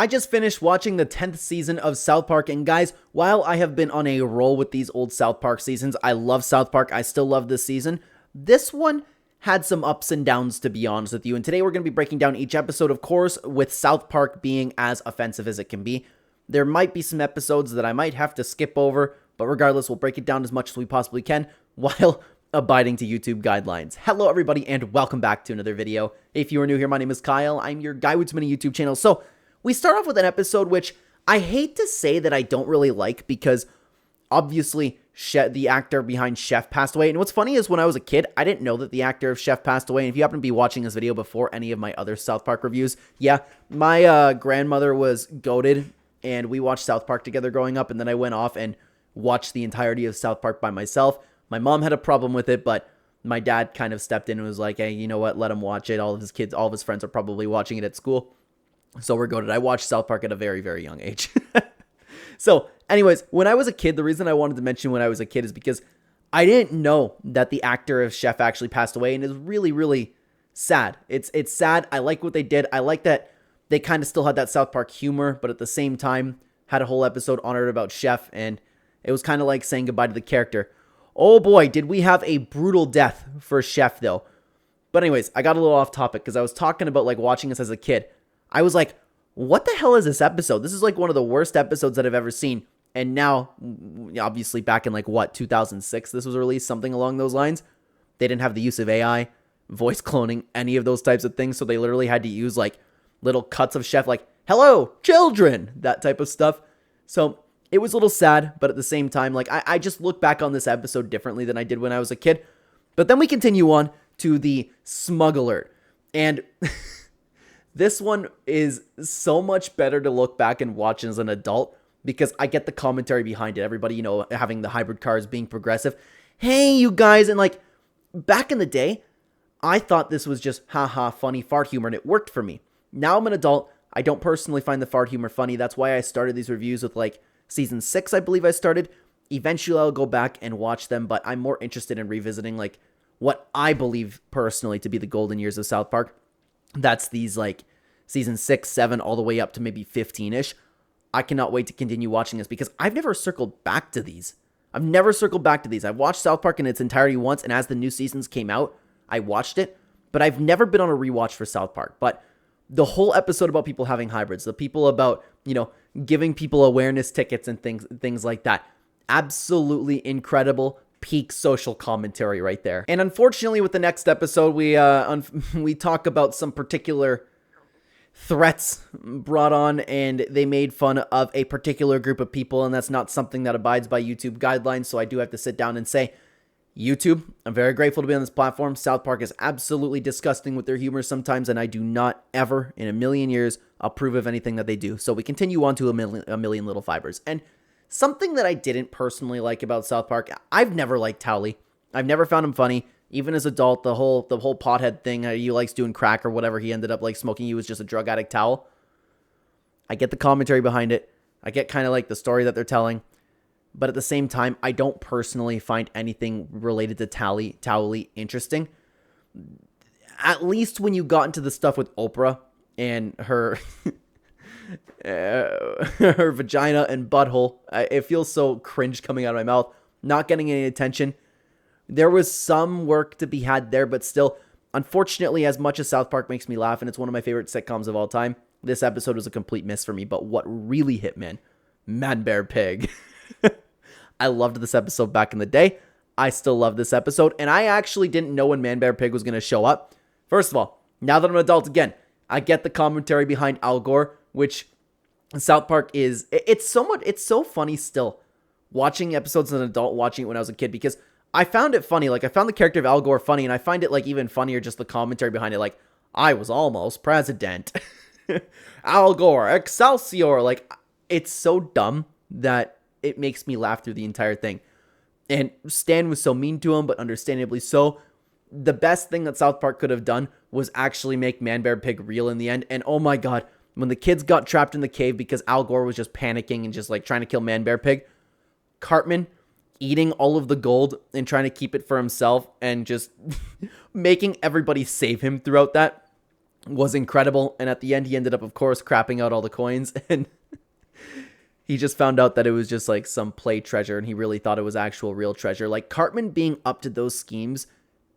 I just finished watching the 10th season of South Park, and guys, while I have been on a roll with these old South Park seasons, I love South Park, I still love this season, this one had some ups and downs, to be honest with you, and today we're going to be breaking down each episode, of course, with South Park being as offensive as it can be. There might be some episodes that I might have to skip over, but regardless, we'll break it down as much as we possibly can, while abiding to YouTube guidelines. Hello everybody, and welcome back to another video. If you are new here, my name is Kyle, I'm your guy with many YouTube channels. So, we start off with an episode which I hate to say that I don't really like because obviously the actor behind Chef passed away. And what's funny is when I was a kid, I didn't know that the actor of Chef passed away. And if you happen to be watching this video before any of my other South Park reviews, yeah, my grandmother was goated and we watched South Park together growing up. And then I went off and watched the entirety of South Park by myself. My mom had a problem with it, but my dad kind of stepped in and was like, hey, you know what? Let him watch it. All of his kids, all of his friends are probably watching it at school. So we're goated. I watched South Park at a very, very young age. So, anyways, when I was a kid, the reason I wanted to mention when I was a kid is because I didn't know that the actor of Chef actually passed away, and it's really, really sad. It's sad. I like what they did. I like that they kind of still had that South Park humor, but at the same time had a whole episode honored about Chef, and it was kind of like saying goodbye to the character. Oh boy, did we have a brutal death for Chef, though. But anyways, I got a little off topic because I was talking about like watching this as a kid. I was like, what the hell is this episode? This is like one of the worst episodes that I've ever seen. And now, obviously back in like, what, 2006 this was released, something along those lines. They didn't have the use of AI, voice cloning, any of those types of things. So they literally had to use like little cuts of Chef like, hello, children, that type of stuff. So it was a little sad, but at the same time, like I just look back on this episode differently than I did when I was a kid. But then we continue on to the Smug Alert. And this one is so much better to look back and watch as an adult because I get the commentary behind it. Everybody, you know, having the hybrid cars being progressive. Hey, you guys. And like back in the day, I thought this was just haha funny fart humor and it worked for me. Now I'm an adult. I don't personally find the fart humor funny. That's why I started these reviews with like season 6, I believe I started. Eventually I'll go back and watch them, but I'm more interested in revisiting like what I believe personally to be the golden years of South Park. That's these like season 6, 7, all the way up to maybe 15-ish. I cannot wait to continue watching this because I've never circled back to these. I've watched South Park in its entirety once, and as the new seasons came out, I watched it, but I've never been on a rewatch for South Park. But the whole episode about people having hybrids, the people about, you know, giving people awareness tickets and things like that. Absolutely incredible. Peak social commentary right there. And unfortunately, with the next episode, we talk about some particular threats brought on, and they made fun of a particular group of people, and that's not something that abides by YouTube guidelines. So I do have to sit down and say, YouTube, I'm very grateful to be on this platform. South Park is absolutely disgusting with their humor sometimes, and I do not ever in a million years approve of anything that they do. So we continue on to a million little fibers. And something that I didn't personally like about South Park, I've never liked Towley. I've never found him funny. Even as an adult, the whole pothead thing, he likes doing crack or whatever he ended up like smoking, he was just a drug addict towel. I get the commentary behind it. I get kind of like the story that they're telling. But at the same time, I don't personally find anything related to Towley interesting. At least when you got into the stuff with Oprah and her her vagina and butthole, it feels so cringe coming out of my mouth. Not getting any attention. There was some work to be had there, but still, unfortunately, as much as South Park makes me laugh, and it's one of my favorite sitcoms of all time, this episode was a complete miss for me. But what really hit, Man Bear Pig. I loved this episode back in the day. I still love this episode, and I actually didn't know when Man Bear Pig was going to show up. First of all, now that I'm an adult again, I get the commentary behind Al Gore, which South Park is, it's so funny still, watching episodes as an adult, watching it when I was a kid, because I found it funny. Like, I found the character of Al Gore funny, and I find it, like, even funnier just the commentary behind it. Like, I was almost president. Al Gore, Excelsior. Like, it's so dumb that it makes me laugh through the entire thing. And Stan was so mean to him, but understandably so. The best thing that South Park could have done was actually make Man Bear Pig real in the end. And oh my god, when the kids got trapped in the cave because Al Gore was just panicking and just like trying to kill Man Bear Pig, Cartman eating all of the gold and trying to keep it for himself and just making everybody save him throughout that. was incredible. And at the end, he ended up, of course, crapping out all the coins. And he just found out that it was just like some play treasure, and he really thought it was actual real treasure. Like, Cartman being up to those schemes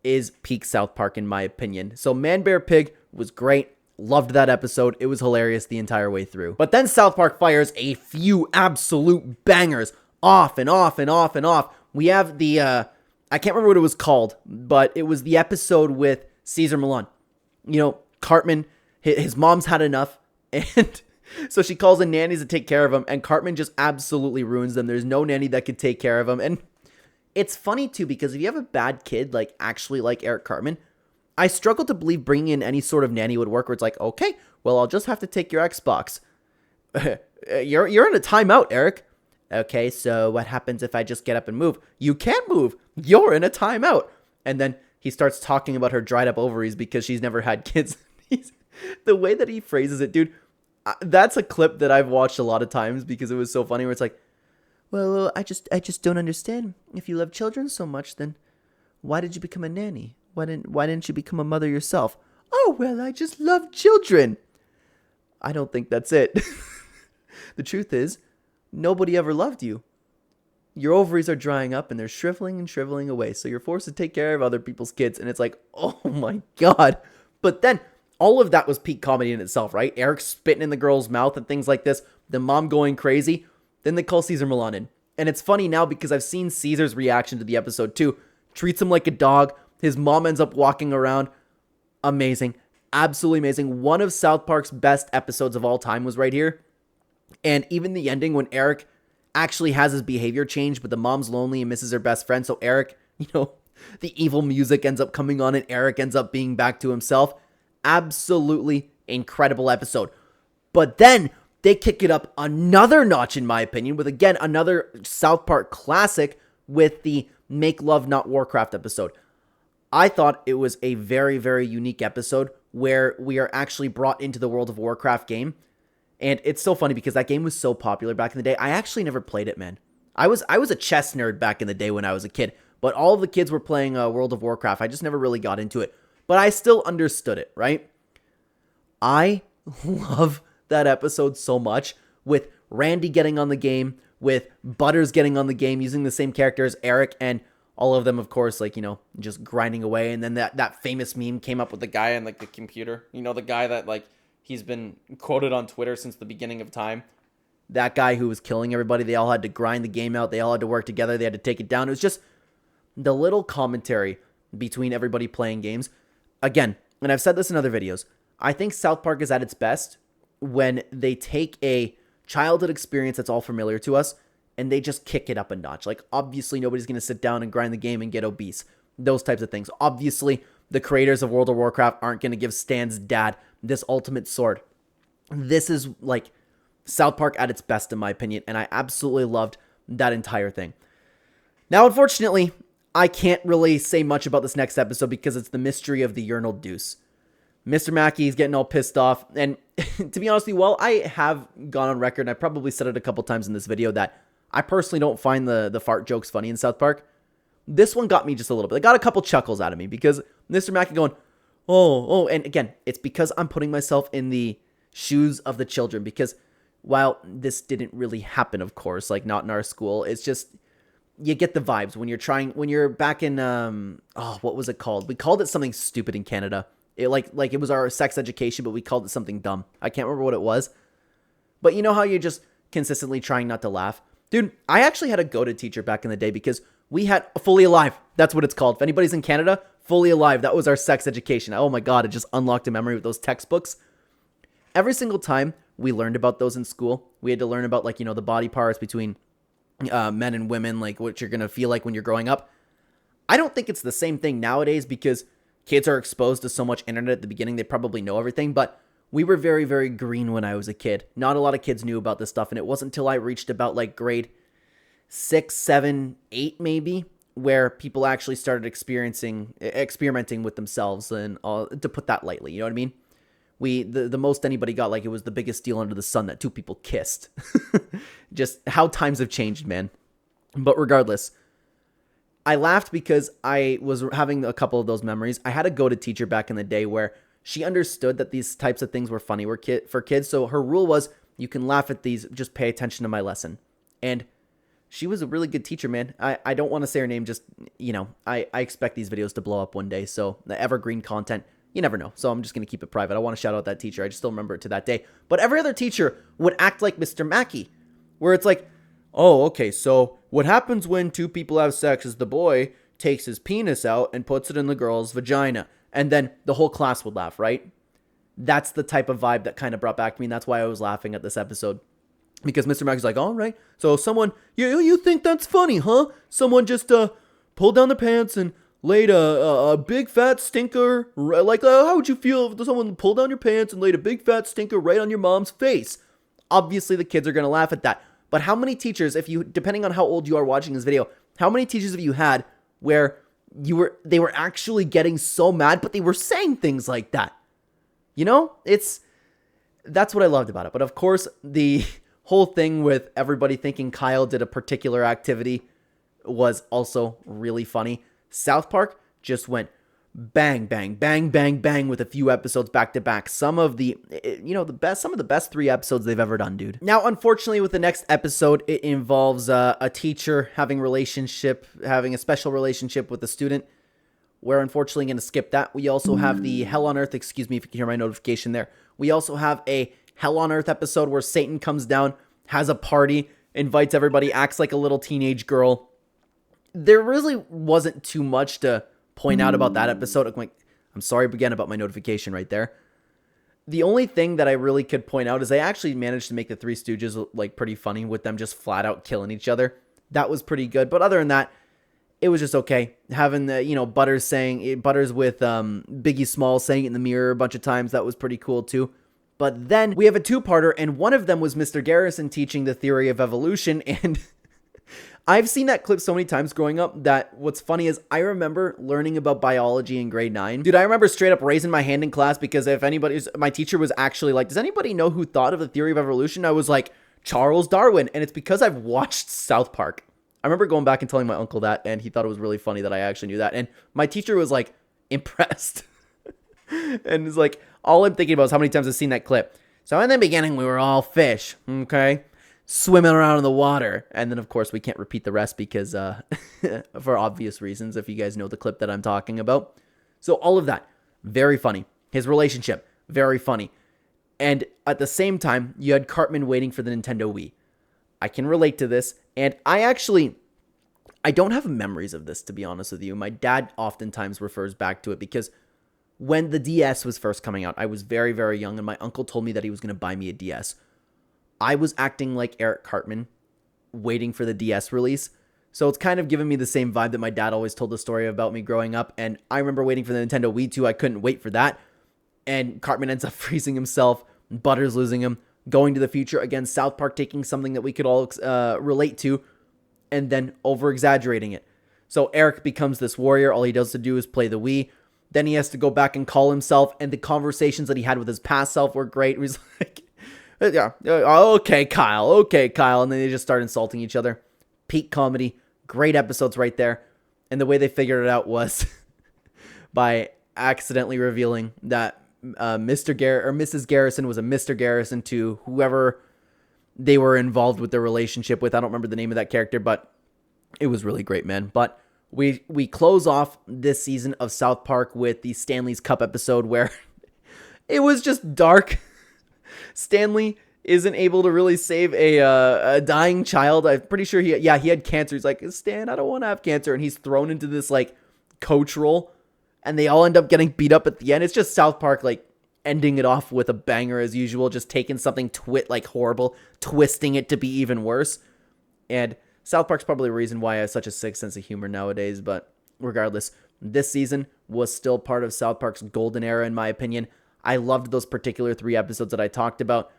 is peak South Park in my opinion. So Man Bear Pig was great. Loved that episode. It was hilarious the entire way through. But then South Park fires a few absolute bangers off and off and off and off. We have the, I can't remember what it was called, but it was the episode with Caesar Milan. You know, Cartman, his mom's had enough, and so she calls in nannies to take care of him, and Cartman just absolutely ruins them. There's no nanny that could take care of him. And it's funny, too, because if you have a bad kid, like actually like Eric Cartman, I struggle to believe bringing in any sort of nanny would work where it's like, okay, well, I'll just have to take your Xbox. You're in a timeout, Eric. Okay, so what happens if I just get up and move? You can't move. You're in a timeout. And then he starts talking about her dried up ovaries because she's never had kids. The way that he phrases it, dude, that's a clip that I've watched a lot of times because it was so funny where it's like, well, I just don't understand. If you love children so much, then why did you become a nanny? Why didn't you become a mother yourself? Oh, well, I just love children. I don't think that's it. The truth is, nobody ever loved you. Your ovaries are drying up and they're shriveling and shriveling away. So you're forced to take care of other people's kids. And it's like, oh my God. But then all of that was peak comedy in itself, right? Eric spitting in the girl's mouth and things like this. The mom going crazy. Then they call Caesar Milan in. And it's funny now because I've seen Caesar's reaction to the episode too. Treats him like a dog. His mom ends up walking around. Amazing. Absolutely amazing. One of South Park's best episodes of all time was right here. And even the ending when Eric actually has his behavior change, but the mom's lonely and misses her best friend. So Eric, the evil music ends up coming on and Eric ends up being back to himself. Absolutely incredible episode. But then they kick it up another notch, in my opinion, with, again, another South Park classic with the Make Love Not Warcraft episode. I thought it was a very, very unique episode where we are actually brought into the World of Warcraft game. And it's so funny because that game was so popular back in the day. I actually never played it, man. I was a chess nerd back in the day when I was a kid. But all of the kids were playing World of Warcraft. I just never really got into it. But I still understood it, right? I love that episode so much, with Randy getting on the game, with Butters getting on the game, using the same character as Eric, and all of them, of course, like, just grinding away. And then that famous meme came up with the guy on, like, the computer. The guy that, like, he's been quoted on Twitter since the beginning of time. That guy who was killing everybody. They all had to grind the game out. They all had to work together. They had to take it down. It was just the little commentary between everybody playing games. Again, and I've said this in other videos, I think South Park is at its best when they take a childhood experience that's all familiar to us and they just kick it up a notch. Like, obviously, nobody's going to sit down and grind the game and get obese. Those types of things. Obviously, the creators of World of Warcraft aren't going to give Stan's dad this ultimate sword. This is, like, South Park at its best, in my opinion, and I absolutely loved that entire thing. Now, unfortunately, I can't really say much about this next episode because it's the mystery of the urinal deuce. Mr. Mackey's getting all pissed off, and to be honest with you, while I have gone on record, and I probably said it a couple times in this video, that I personally don't find the fart jokes funny in South Park, this one got me just a little bit. It got a couple chuckles out of me because Mr. Mackey going, oh, and again, it's because I'm putting myself in the shoes of the children, because while this didn't really happen, of course, like not in our school, it's just, you get the vibes when you're back in, what was it called? We called it something stupid in Canada. It like it was our sex education, but we called it something dumb. I can't remember what it was. But you know how you're just consistently trying not to laugh? Dude, I actually had a go-to teacher back in the day because we had Fully Alive. That's what it's called. If anybody's in Canada, Fully Alive. That was our sex education. Oh my God, it just unlocked a memory with those textbooks. Every single time we learned about those in school, we had to learn about, like, the body parts between men and women, like what you're going to feel like when you're growing up. I don't think it's the same thing nowadays because kids are exposed to so much internet at the beginning. They probably know everything, but we were very, very green when I was a kid. Not a lot of kids knew about this stuff, and it wasn't until I reached about like grade 6, 7, 8 maybe, where people actually started experimenting with themselves, and to put that lightly, you know what I mean? The most anybody got, like, it was the biggest deal under the sun that two people kissed. Just how times have changed, man. But regardless, I laughed because I was having a couple of those memories. I had a go-to teacher back in the day where She understood that these types of things were funny for kids, so her rule was, you can laugh at these, just pay attention to my lesson. And she was a really good teacher, man. I don't want to say her name, just, I expect these videos to blow up one day, so the evergreen content, you never know. So I'm just going to keep it private. I want to shout out that teacher. I just still remember it to that day. But every other teacher would act like Mr. Mackey, where it's like, oh, okay, so what happens when two people have sex is the boy takes his penis out and puts it in the girl's vagina. And then the whole class would laugh, right? That's the type of vibe that kind of brought back to me. And that's why I was laughing at this episode. Because Mr. Mackey's like, all right, so someone, you think that's funny, huh? Someone just pulled down their pants and laid a big fat stinker, like, how would you feel if someone pulled down your pants and laid a big fat stinker right on your mom's face? Obviously, the kids are going to laugh at that. But how many teachers, depending on how old you are watching this video, how many teachers have you had where they were actually getting so mad, but they were saying things like that? That's what I loved about it. But of course, the whole thing with everybody thinking Kyle did a particular activity was also really funny. South Park just went bang, bang, bang, bang, bang with a few episodes back to back. Some of the best 3 episodes they've ever done, dude. Now, unfortunately, with the next episode, it involves a teacher having a special relationship with a student. We're unfortunately going to skip that. We also have the Hell on Earth, excuse me if you can hear my notification there. We also have a Hell on Earth episode where Satan comes down, has a party, invites everybody, acts like a little teenage girl. There really wasn't too much to point out about that episode. I'm sorry again about my notification right there. The only thing that I really could point out is I actually managed to make the Three Stooges like pretty funny with them just flat out killing each other. That was pretty good. But other than that, it was just okay. Having the, Butters with Biggie Smalls saying it in the mirror a bunch of times. That was pretty cool too. But then we have a 2-parter, and one of them was Mr. Garrison teaching the theory of evolution. And I've seen that clip so many times growing up that what's funny is I remember learning about biology in grade 9. Dude, I remember straight up raising my hand in class because my teacher was actually like, does anybody know who thought of the theory of evolution? I was like, Charles Darwin. And it's because I've watched South Park. I remember going back and telling my uncle that, and he thought it was really funny that I actually knew that. And my teacher was like impressed. And it's like, all I'm thinking about is how many times I've seen that clip. So in the beginning, we were all fish, okay? Swimming around in the water. And then, of course, we can't repeat the rest because, for obvious reasons, if you guys know the clip that I'm talking about. So all of that, very funny. His relationship, very funny. And at the same time, you had Cartman waiting for the Nintendo Wii. I can relate to this. And I don't have memories of this, to be honest with you. My dad oftentimes refers back to it because when the DS was first coming out, I was very, very young, and my uncle told me that he was going to buy me a DS. I was acting like Eric Cartman, waiting for the DS release. So it's kind of giving me the same vibe that my dad always told the story about me growing up. And I remember waiting for the Nintendo Wii too. I couldn't wait for that. And Cartman ends up freezing himself, Butters losing him, going to the future. Again, South Park taking something that we could all relate to and then over-exaggerating it. So Eric becomes this warrior. All he does to do is play the Wii. Then he has to go back and call himself, and the conversations that he had with his past self were great. He was like, yeah, okay, Kyle. And then they just start insulting each other. Peak comedy. Great episodes right there. And the way they figured it out was by accidentally revealing that Mrs. Garrison was a Mr. Garrison to whoever they were involved with their relationship with. I don't remember the name of that character, but it was really great, man. But we close off this season of South Park with the Stanley's Cup episode where it was just dark. Stanley isn't able to really save a dying child. I'm pretty sure he had cancer. He's like, Stan, I don't want to have cancer. And he's thrown into this like coach role, and they all end up getting beat up at the end. It's just South Park like ending it off with a banger as usual, just taking something horrible, twisting it to be even worse. And South Park's probably the reason why I have such a sick sense of humor nowadays, but regardless, this season was still part of South Park's golden era, in my opinion. I loved those particular 3 episodes that I talked about.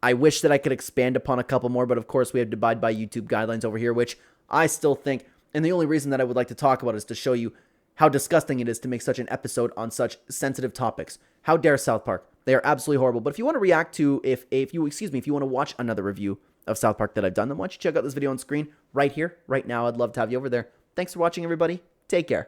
I wish that I could expand upon a couple more, but of course we have to abide by YouTube guidelines over here, which I still think, and the only reason that I would like to talk about is to show you how disgusting it is to make such an episode on such sensitive topics. How dare South Park? They are absolutely horrible. But if you want to react to, if you want to watch another review of South Park that I've done, then why don't you check out this video on screen right here, right now. I'd love to have you over there. Thanks for watching, everybody. Take care.